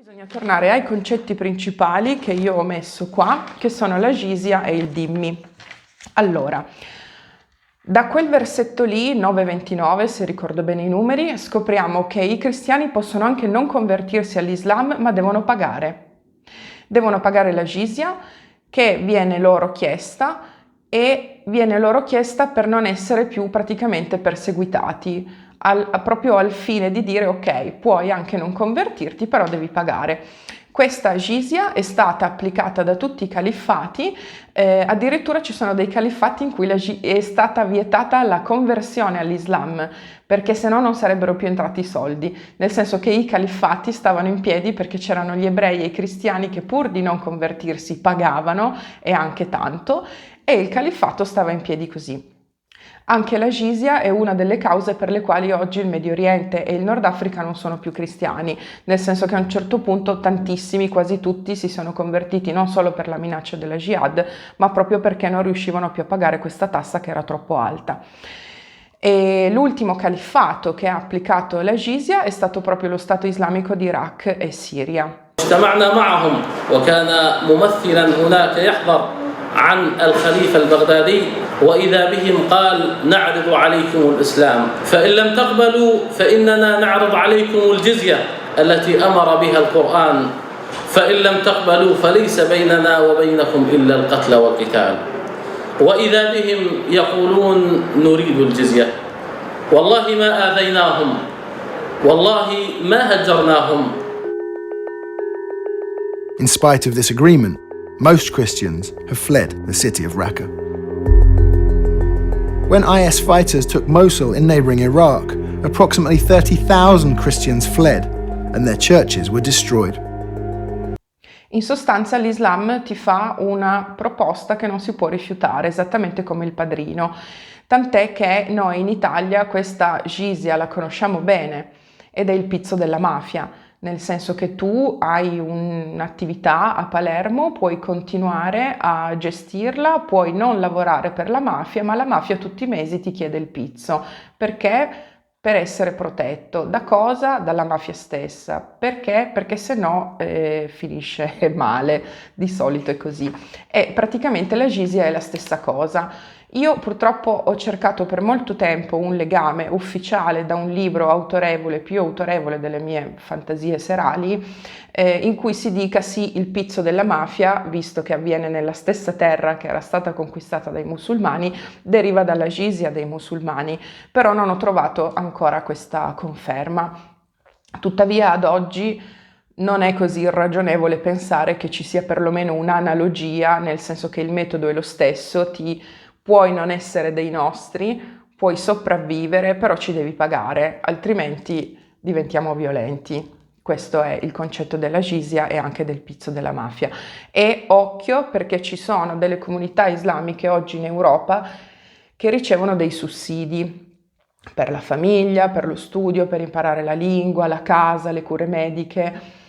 Bisogna tornare ai concetti principali che io ho messo qua, che sono la jizya e il dhimmi. Allora, da quel versetto lì, 9:29, se ricordo bene i numeri, scopriamo che i cristiani possono anche non convertirsi all'Islam, ma devono pagare. Devono pagare la jizya, che viene loro chiesta, e viene loro chiesta per non essere più praticamente perseguitati, proprio al fine di dire ok, puoi anche non convertirti, però devi pagare. Questa jizya è stata applicata da tutti i califfati, addirittura ci sono dei califfati in cui è stata vietata la conversione all'Islam, perché se no non sarebbero più entrati i soldi, nel senso che i califfati stavano in piedi perché c'erano gli ebrei e i cristiani che pur di non convertirsi pagavano, e anche tanto, e il califfato stava in piedi così. Anche la jizya è una delle cause per le quali oggi il Medio Oriente e il Nord Africa non sono più cristiani, nel senso che a un certo punto tantissimi, quasi tutti, si sono convertiti non solo per la minaccia della jihad, ma proprio perché non riuscivano più a pagare questa tassa che era troppo alta. E l'ultimo califfato che ha applicato la jizya è stato proprio lo Stato islamico di Iraq e Siria. اجتمعنا معهم وكان ممثلا هناك يحضر عن الخليفة البغدادي وإذا بهم قال نعرض عليكم الإسلام فإن لم تقبلوا فإننا نعرض عليكم الجزية التي أمر بها القرآن فإن لم تقبلوا فليس بيننا وبينكم إلا القتل والقتال وإذا بهم يقولون نريد الجزية والله ما آذيناهم والله ما هجرناهم. In spite of this agreement, most Christians have fled the city of Raqqa. When IS fighters took Mosul in neighbouring Iraq, approximately 30,000 Christians fled and their churches were destroyed. In sostanza l'Islam ti fa una proposta che non si può rifiutare, esattamente come il padrino, tant'è che noi in Italia questa jizya la conosciamo bene ed è il pizzo della mafia. Nel senso che tu hai un'attività a Palermo, puoi continuare a gestirla, puoi non lavorare per la mafia, ma la mafia tutti i mesi ti chiede il pizzo. Perché? Per essere protetto. Da cosa? Dalla mafia stessa. Perché? Perché se no finisce male, di solito è così. E praticamente la jizya è la stessa cosa. Io purtroppo ho cercato per molto tempo un legame ufficiale da un libro autorevole, più autorevole delle mie fantasie serali, in cui si dica sì, il pizzo della mafia, visto che avviene nella stessa terra che era stata conquistata dai musulmani, deriva dalla jizya dei musulmani, però non ho trovato ancora questa conferma. Tuttavia ad oggi non è così irragionevole pensare che ci sia perlomeno un'analogia, nel senso che il metodo è lo stesso, puoi non essere dei nostri, puoi sopravvivere, però ci devi pagare, altrimenti diventiamo violenti. Questo è il concetto della jizya e anche del pizzo della mafia. E occhio, perché ci sono delle comunità islamiche oggi in Europa che ricevono dei sussidi per la famiglia, per lo studio, per imparare la lingua, la casa, le cure mediche.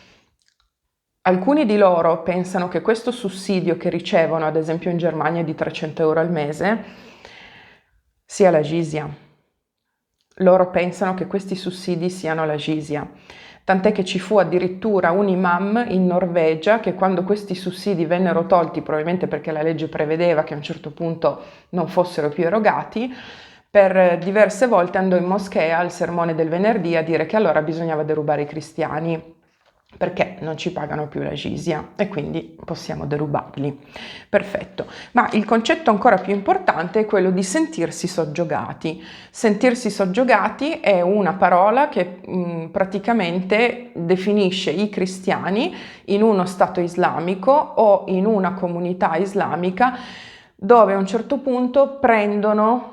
Alcuni di loro pensano che questo sussidio che ricevono, ad esempio in Germania di 300 euro al mese, sia la jizya. Loro pensano che questi sussidi siano la jizya. Tant'è che ci fu addirittura un imam in Norvegia che quando questi sussidi vennero tolti, probabilmente perché la legge prevedeva che a un certo punto non fossero più erogati, per diverse volte andò in moschea al sermone del venerdì a dire che allora bisognava derubare i cristiani, perché non ci pagano più la jizya e quindi possiamo derubarli. Perfetto, ma il concetto ancora più importante è quello di sentirsi soggiogati. Sentirsi soggiogati è una parola che praticamente definisce i cristiani in uno stato islamico o in una comunità islamica dove a un certo punto prendono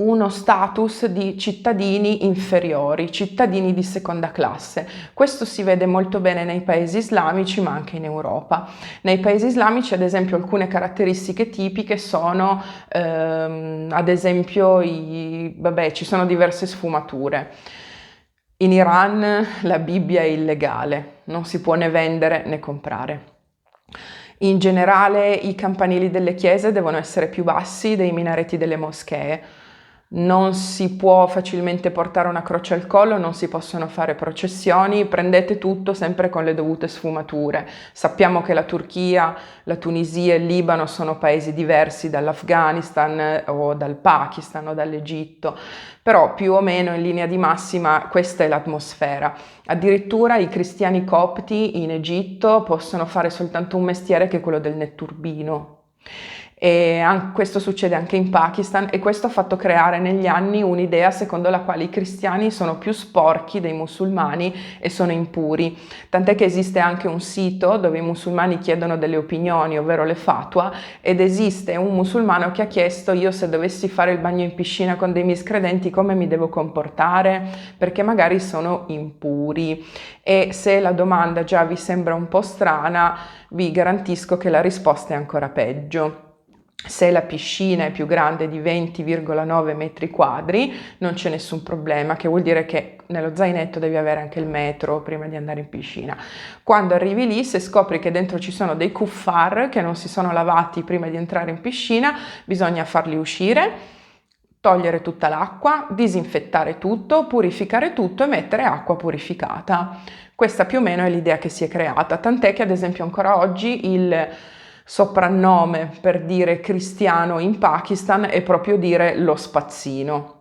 uno status di cittadini inferiori, cittadini di seconda classe. Questo si vede molto bene nei paesi islamici, ma anche in Europa. Nei paesi islamici, ad esempio, alcune caratteristiche tipiche sono, ad esempio, ci sono diverse sfumature. In Iran la Bibbia è illegale, non si può né vendere né comprare. In generale i campanili delle chiese devono essere più bassi dei minareti delle moschee. non si può facilmente portare una croce al collo, non si possono fare processioni, prendete tutto sempre con le dovute sfumature. Sappiamo che la Turchia, la Tunisia e il Libano sono paesi diversi dall'Afghanistan o dal Pakistan o dall'Egitto, però più o meno in linea di massima questa è l'atmosfera. Addirittura i cristiani copti in Egitto possono fare soltanto un mestiere che è quello del netturbino. E questo succede anche in Pakistan e questo ha fatto creare negli anni un'idea secondo la quale i cristiani sono più sporchi dei musulmani e sono impuri, tant'è che esiste anche un sito dove i musulmani chiedono delle opinioni, ovvero le fatwa, ed esiste un musulmano che ha chiesto: io se dovessi fare il bagno in piscina con dei miscredenti come mi devo comportare? Perché magari sono impuri. E se la domanda già vi sembra un po' strana, vi garantisco che la risposta è ancora peggio. Se la piscina è più grande di 20,9 metri quadri non c'è nessun problema, che vuol dire che nello zainetto devi avere anche il metro prima di andare in piscina. Quando arrivi lì, se scopri che dentro ci sono dei kuffar che non si sono lavati prima di entrare in piscina, bisogna farli uscire, togliere tutta l'acqua, disinfettare tutto, purificare tutto e mettere acqua purificata. Questa più o meno è l'idea che si è creata, tant'è che ad esempio ancora oggi il soprannome per dire cristiano in Pakistan è proprio dire lo spazzino.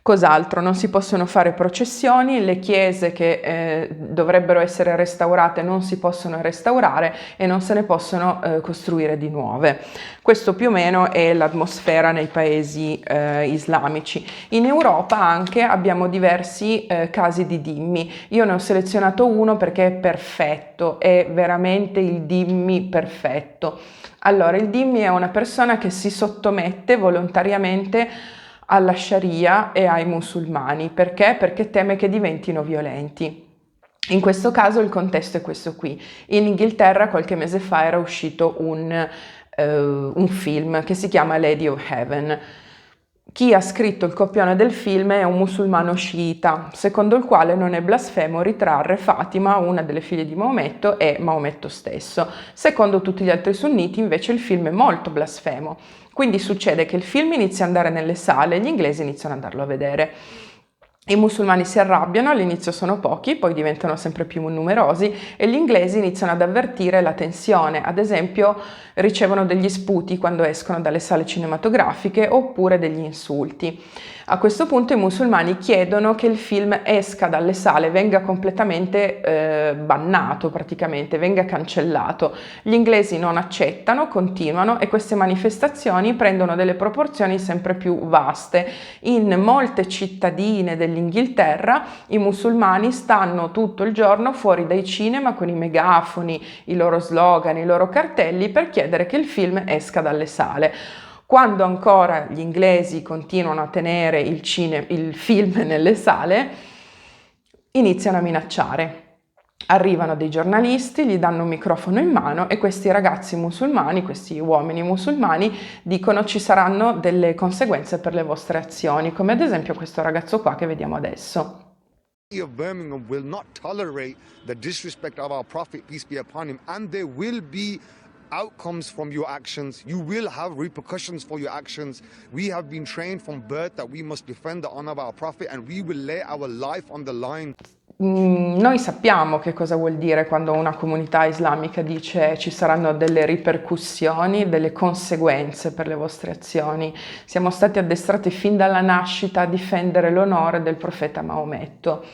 Cos'altro? Non si possono fare processioni, le chiese che dovrebbero essere restaurate non si possono restaurare e non se ne possono costruire di nuove. Questo più o meno è l'atmosfera nei paesi islamici. In Europa anche abbiamo diversi casi di dhimmi. Io ne ho selezionato uno perché è perfetto, è veramente il dhimmi perfetto. Allora, il dhimmi è una persona che si sottomette volontariamente alla Sharia e ai musulmani. Perché? Perché teme che diventino violenti. In questo caso il contesto è questo qui. In Inghilterra qualche mese fa era uscito un film che si chiama Lady of Heaven. Chi ha scritto il copione del film è un musulmano sciita, secondo il quale non è blasfemo ritrarre Fatima, una delle figlie di Maometto, e Maometto stesso. Secondo tutti gli altri sunniti invece il film è molto blasfemo. Quindi succede che il film inizia ad andare nelle sale e gli inglesi iniziano ad andarlo a vedere. I musulmani si arrabbiano, all'inizio sono pochi, poi diventano sempre più numerosi e gli inglesi iniziano ad avvertire la tensione. Ad esempio ricevono degli sputi quando escono dalle sale cinematografiche oppure degli insulti. A questo punto i musulmani chiedono che il film esca dalle sale, venga completamente bannato praticamente, venga cancellato. Gli inglesi non accettano, continuano e queste manifestazioni prendono delle proporzioni sempre più vaste. In molte cittadine dell'Inghilterra i musulmani stanno tutto il giorno fuori dai cinema con i megafoni, i loro slogan, i loro cartelli per chiedere che il film esca dalle sale. Quando ancora gli inglesi continuano a tenere il film nelle sale, iniziano a minacciare. Arrivano dei giornalisti, gli danno un microfono in mano e questi ragazzi musulmani, questi uomini musulmani, dicono: ci saranno delle conseguenze per le vostre azioni, come ad esempio questo ragazzo qua che vediamo adesso. Of Birmingham will not tolerate the disrespect of our Prophet, peace be upon him, and there will be outcomes from your actions. You will have repercussions for your actions. We have been trained from birth that we must defend the honor of our Prophet and we will lay our life on the line. Noi sappiamo che cosa vuol dire quando una comunità islamica dice ci saranno delle ripercussioni, delle conseguenze per le vostre azioni. Siamo stati addestrati fin dalla nascita a difendere l'onore del profeta Maometto.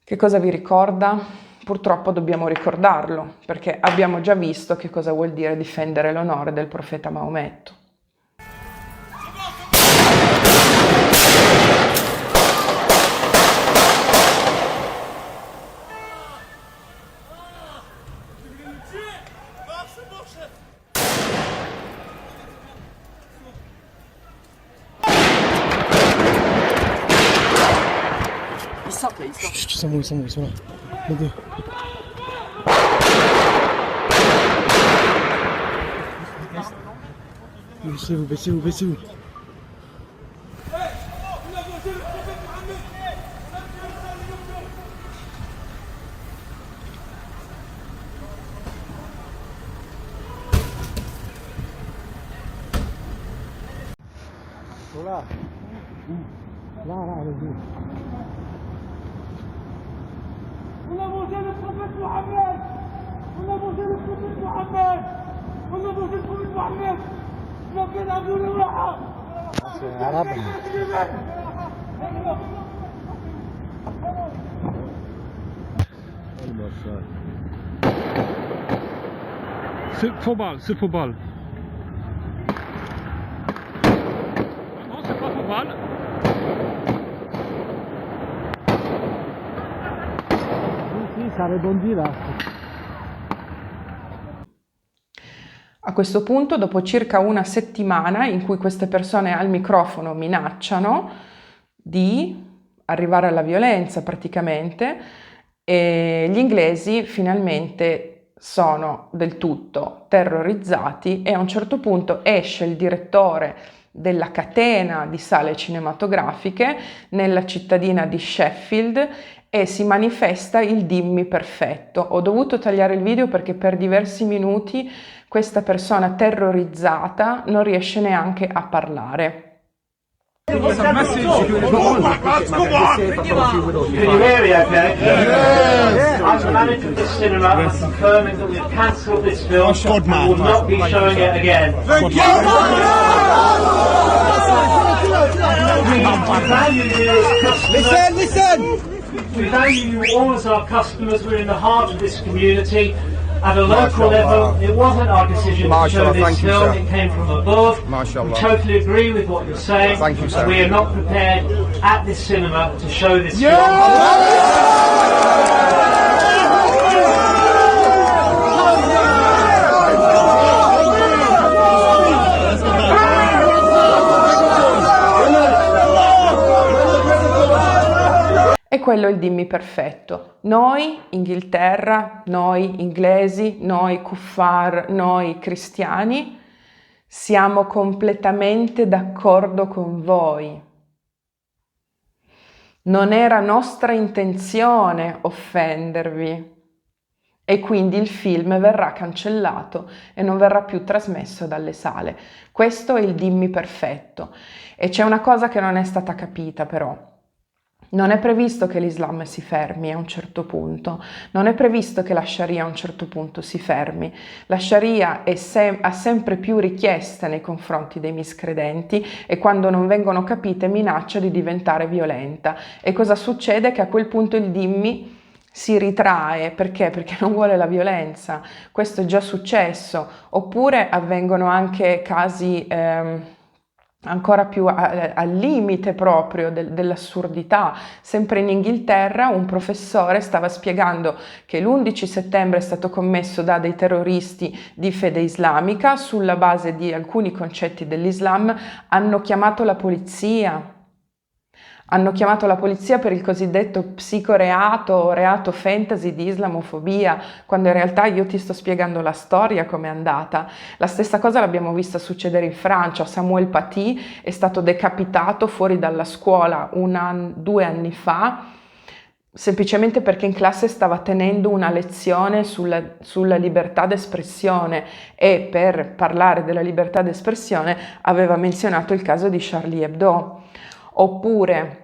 Che cosa vi ricorda? Purtroppo dobbiamo ricordarlo, perché abbiamo già visto che cosa vuol dire difendere l'onore del profeta Maometto. Baissez-vous. C'est faux balle. Non, c'est pas faux balle. Sì, ça rebondit là. A questo punto, dopo circa una settimana in cui queste persone al microfono minacciano di arrivare alla violenza praticamente, e gli inglesi finalmente sono del tutto terrorizzati e a un certo punto esce il direttore della catena di sale cinematografiche nella cittadina di Sheffield e si manifesta il dimmi perfetto. Ho dovuto tagliare il video perché per diversi minuti questa persona terrorizzata non riesce neanche a parlare. Can you hear me okay? Yes. I'm the manager of this cinema. I'm confirming that we've cancelled this film and will not be showing it again. We value you as customers. Listen! We value you all as our customers. We're in the heart of this community. At a local level, it wasn't our decision to show this film, it came from above. We totally agree with what you're saying. Thank you, sir. We are not prepared at this cinema to show this film. E quello è il dimmi perfetto. Noi, Inghilterra, noi inglesi, noi kuffar, noi cristiani, siamo completamente d'accordo con voi. Non era nostra intenzione offendervi e quindi il film verrà cancellato e non verrà più trasmesso dalle sale. Questo è il dimmi perfetto. E c'è una cosa che non è stata capita però. Non è previsto che l'Islam si fermi a un certo punto, non è previsto che la Sharia a un certo punto si fermi. La Sharia ha sempre più richieste nei confronti dei miscredenti e quando non vengono capite minaccia di diventare violenta. E cosa succede? Che a quel punto il dimmi si ritrae. Perché? Perché non vuole la violenza. Questo è già successo. Oppure avvengono anche casi ancora più al limite proprio dell'assurdità. Sempre in Inghilterra un professore stava spiegando che l'11 settembre è stato commesso da dei terroristi di fede islamica sulla base di alcuni concetti dell'Islam. Hanno chiamato la polizia. Hanno chiamato la polizia per il cosiddetto psicoreato o reato fantasy di islamofobia, quando in realtà io ti sto spiegando la storia come è andata. La stessa cosa l'abbiamo vista succedere in Francia. Samuel Paty è stato decapitato fuori dalla scuola 2 anni fa, semplicemente perché in classe stava tenendo una lezione sulla libertà d'espressione e per parlare della libertà d'espressione aveva menzionato il caso di Charlie Hebdo. Oppure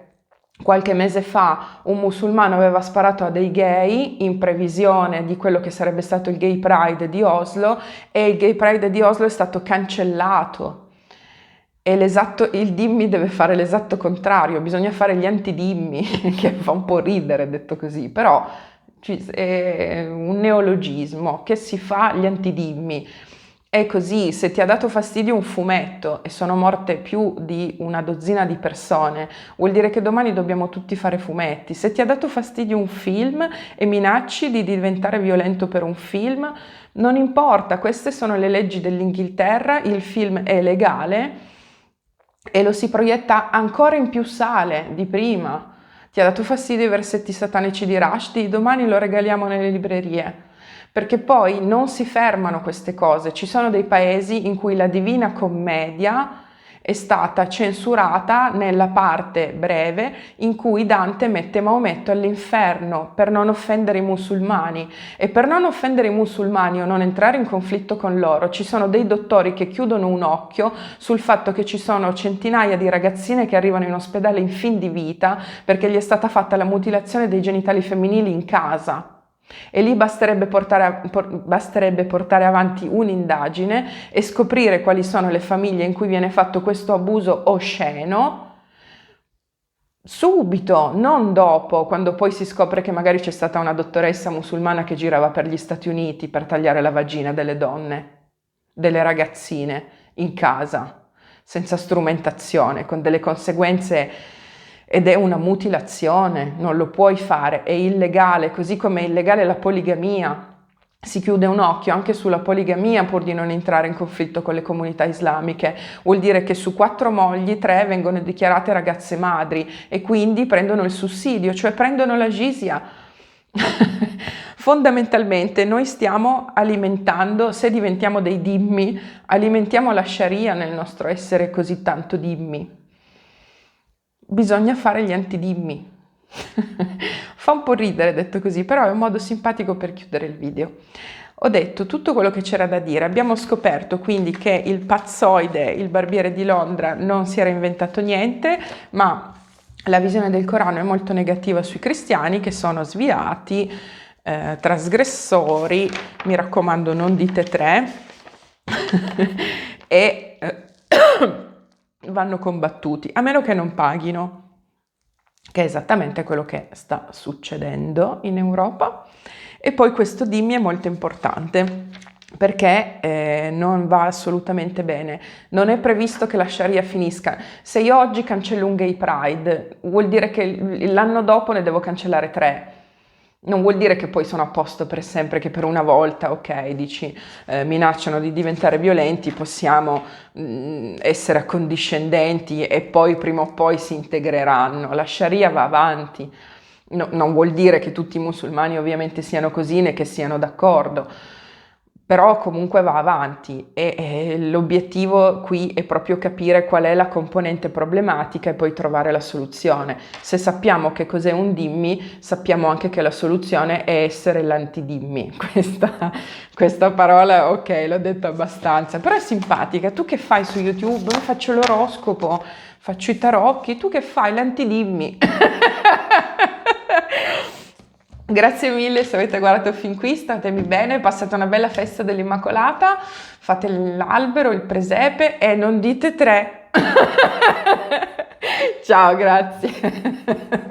qualche mese fa un musulmano aveva sparato a dei gay in previsione di quello che sarebbe stato il Gay Pride di Oslo e il Gay Pride di Oslo è stato cancellato. E il dimmi deve fare l'esatto contrario, bisogna fare gli antidimmi, che fa un po' ridere detto così, però è un neologismo, che si fa gli antidimmi. È così, se ti ha dato fastidio un fumetto e sono morte più di una dozzina di persone, vuol dire che domani dobbiamo tutti fare fumetti. Se ti ha dato fastidio un film e minacci di diventare violento per un film, non importa, queste sono le leggi dell'Inghilterra, il film è legale e lo si proietta ancora in più sale di prima. Ti ha dato fastidio i versetti satanici di Rushdie, domani lo regaliamo nelle librerie. Perché poi non si fermano queste cose. Ci sono dei paesi in cui la Divina Commedia è stata censurata nella parte breve in cui Dante mette Maometto all'inferno per non offendere i musulmani, e per non offendere i musulmani o non entrare in conflitto con loro ci sono dei dottori che chiudono un occhio sul fatto che ci sono centinaia di ragazzine che arrivano in ospedale in fin di vita perché gli è stata fatta la mutilazione dei genitali femminili in casa. E lì basterebbe portare avanti un'indagine e scoprire quali sono le famiglie in cui viene fatto questo abuso osceno subito, non dopo, quando poi si scopre che magari c'è stata una dottoressa musulmana che girava per gli Stati Uniti per tagliare la vagina delle donne, delle ragazzine in casa, senza strumentazione, con delle conseguenze. Ed è una mutilazione, non lo puoi fare, è illegale, così come è illegale la poligamia. Si chiude un occhio anche sulla poligamia pur di non entrare in conflitto con le comunità islamiche. Vuol dire che su 4 mogli 3 vengono dichiarate ragazze madri e quindi prendono il sussidio, cioè prendono la jizya. Fondamentalmente noi stiamo alimentando, se diventiamo dei dhimmi, alimentiamo la sharia nel nostro essere così tanto dhimmi. Bisogna fare gli antidimmi. Fa un po' ridere detto così, però è un modo simpatico per chiudere il video. Ho detto tutto quello che c'era da dire. Abbiamo scoperto quindi che il pazzoide, il barbiere di Londra, non si era inventato niente, ma la visione del Corano è molto negativa sui cristiani, che sono sviati, trasgressori, mi raccomando non dite 3, e vanno combattuti, a meno che non paghino, che è esattamente quello che sta succedendo in Europa. E poi questo dimmi è molto importante perché non va assolutamente bene. Non è previsto che la Sharia finisca. Se io oggi cancello un gay pride, vuol dire che l'anno dopo ne devo cancellare 3. Non vuol dire che poi sono a posto per sempre, che per una volta, ok, dici, minacciano di diventare violenti, possiamo essere accondiscendenti e poi prima o poi si integreranno. La Sharia va avanti. No, non vuol dire che tutti i musulmani ovviamente siano così né che siano d'accordo, però comunque va avanti e l'obiettivo qui è proprio capire qual è la componente problematica e poi trovare la soluzione. Se sappiamo che cos'è un dimmi, sappiamo anche che la soluzione è essere l'antidimmi. Questa parola, ok, l'ho detto abbastanza, però è simpatica. Tu che fai su YouTube? Io faccio l'oroscopo, faccio i tarocchi, tu che fai? L'antidimmi. Grazie mille se avete guardato fin qui, statemi bene, passate una bella festa dell'Immacolata, fate l'albero, il presepe e non dite 3. Ciao, grazie.